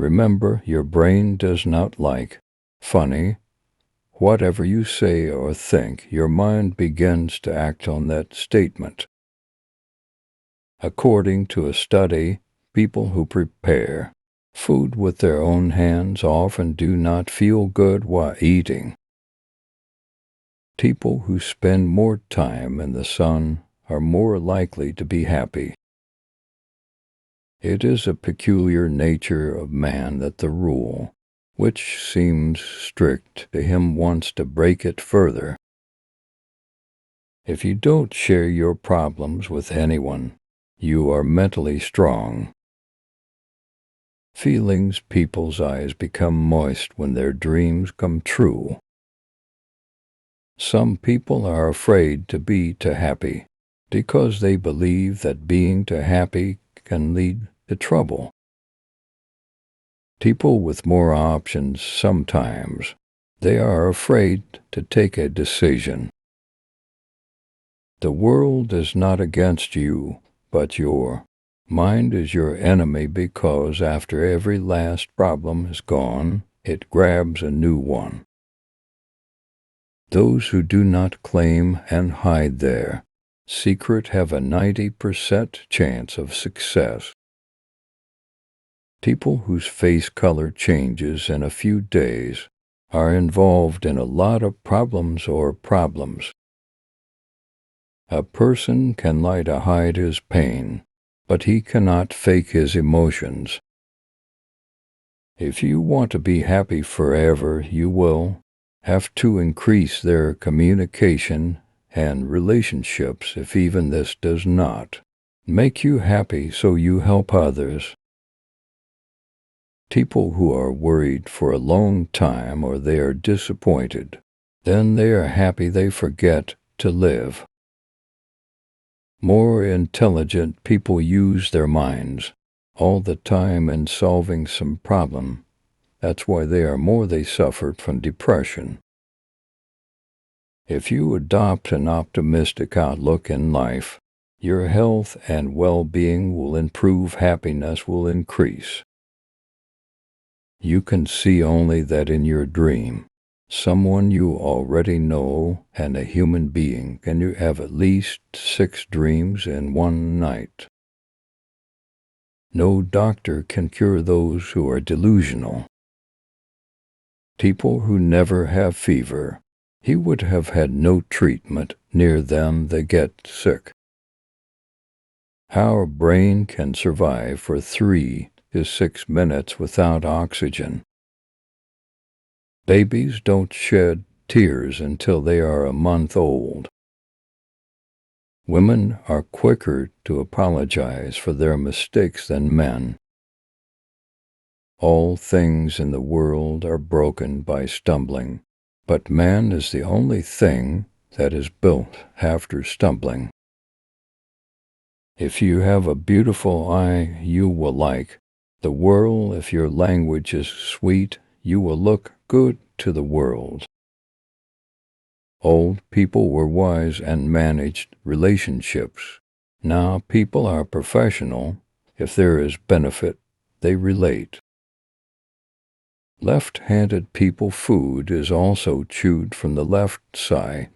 Remember, your brain does not like funny. Whatever you say or think, your mind begins to act on that statement. According to a study, people who prepare food with their own hands often do not feel good while eating. People who spend more time in the sun are more likely to be happy. It is a peculiar nature of man that the rule, which seems strict to him, wants to break it further. If you don't share your problems with anyone, you are mentally strong. Feelings, people's eyes become moist when their dreams come true. Some people are afraid to be too happy because they believe that being too happy can lead to trouble. People with more options sometimes, they are afraid to take a decision. The world is not against you, but your mind is your enemy, because after every last problem is gone, it grabs a new one. Those who do not claim and hide their secret have a 90% chance of success. People whose face color changes in a few days are involved in a lot of problems or problems. A person can lie to hide his pain, but he cannot fake his emotions. If you want to be happy forever, you will have to increase their communication and relationships. If even this does not make you happy, so you help others. People who are worried for a long time, or they are disappointed, then they are happy, they forget to live. More intelligent people use their minds all the time in solving some problem. That's why they suffer from depression. If you adopt an optimistic outlook in life, your health and well-being will improve, happiness will increase. You can see only that in your dream, someone you already know, and a human being. Can you have at least 6 dreams in one night? No doctor can cure those who are delusional. People who never have fever, he would have had no treatment near them, they get sick. Our brain can survive for 3 to 6 minutes without oxygen. Babies don't shed tears until they are a month old. Women are quicker to apologize for their mistakes than men. All things in the world are broken by stumbling, but man is the only thing that is built after stumbling. If you have a beautiful eye, you will like the world. If your language is sweet, you will look good to the world. Old people were wise and managed relationships. Now people are professional. If there is benefit, they relate. Left-handed people, food is also chewed from the left side.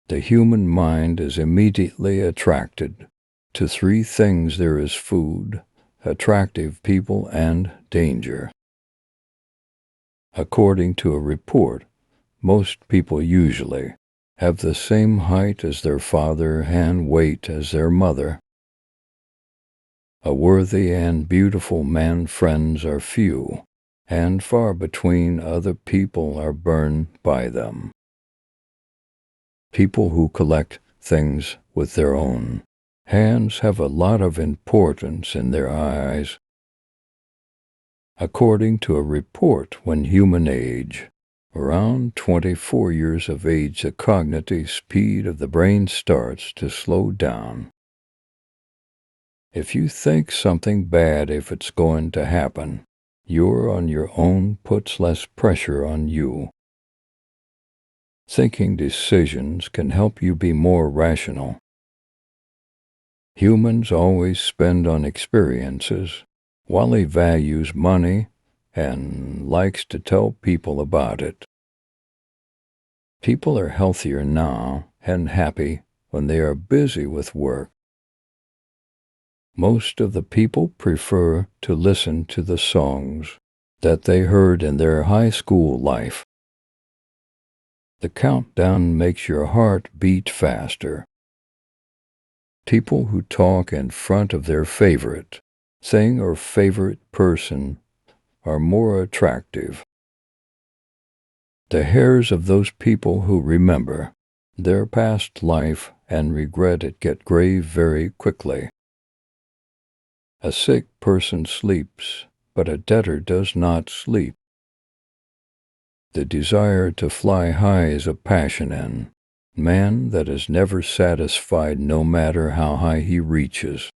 The human mind is immediately attracted to 3 things. There is food, attractive people, and danger. According to a report, most people usually have the same height as their father and weight as their mother. A worthy and beautiful man friends are few, and far between. Other people are burned by them. People who collect things with their own hands have a lot of importance in their eyes. According to a report, when human age, around 24 years of age, the cognitive speed of the brain starts to slow down. If you think something bad, if it's going to happen, you're on your own, puts less pressure on you. Thinking decisions can help you be more rational. Humans always spend on experiences Wally values money and likes to tell people about it. People are healthier now and happy when they are busy with work. Most of the people prefer to listen to the songs that they heard in their high school life. The countdown makes your heart beat faster. People who talk in front of their favorite thing or favorite person are more attractive. The hairs of those people who remember their past life and regret it get gray very quickly. A sick person sleeps, but a debtor does not sleep. The desire to fly high is a passion in man that is never satisfied no matter how high he reaches.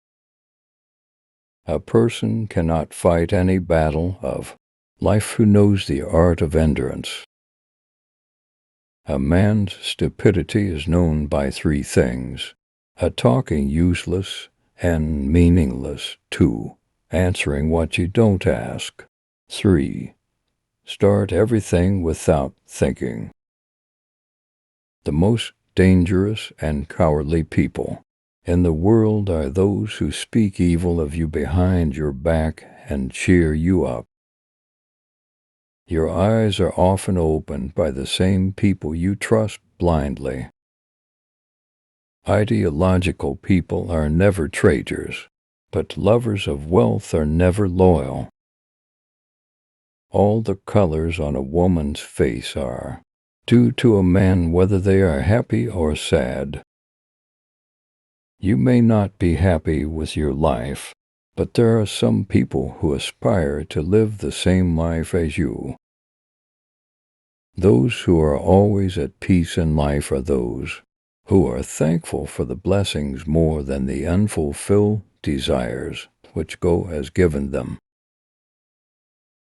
A person cannot fight any battle of life who knows the art of endurance. A man's stupidity is known by three things: a talking useless and meaningless; 2, answering what you don't ask; 3, start everything without thinking. The most dangerous and cowardly people in the world are those who speak evil of you behind your back and cheer you up. Your eyes are often opened by the same people you trust blindly. Ideological people are never traitors, but lovers of wealth are never loyal. All the colors on a woman's face are due to a man, whether they are happy or sad. You may not be happy with your life, but there are some people who aspire to live the same life as you. Those who are always at peace in life are those who are thankful for the blessings more than the unfulfilled desires which God has given them.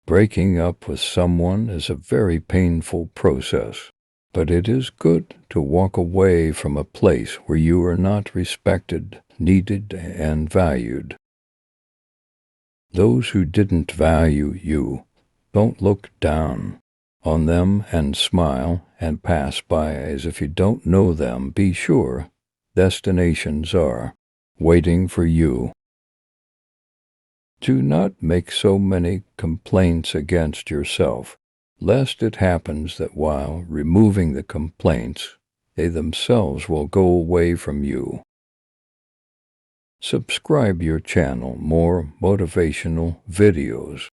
Breaking up with someone is a very painful process, but it is good to walk away from a place where you are not respected, needed, and valued. Those who didn't value you, don't look down on them and smile and pass by as if you don't know them. Be sure destinations are waiting for you. Do not make so many complaints against yourself, lest it happens that while removing the complaints, they themselves will go away from you. Subscribe your channel, more motivational videos.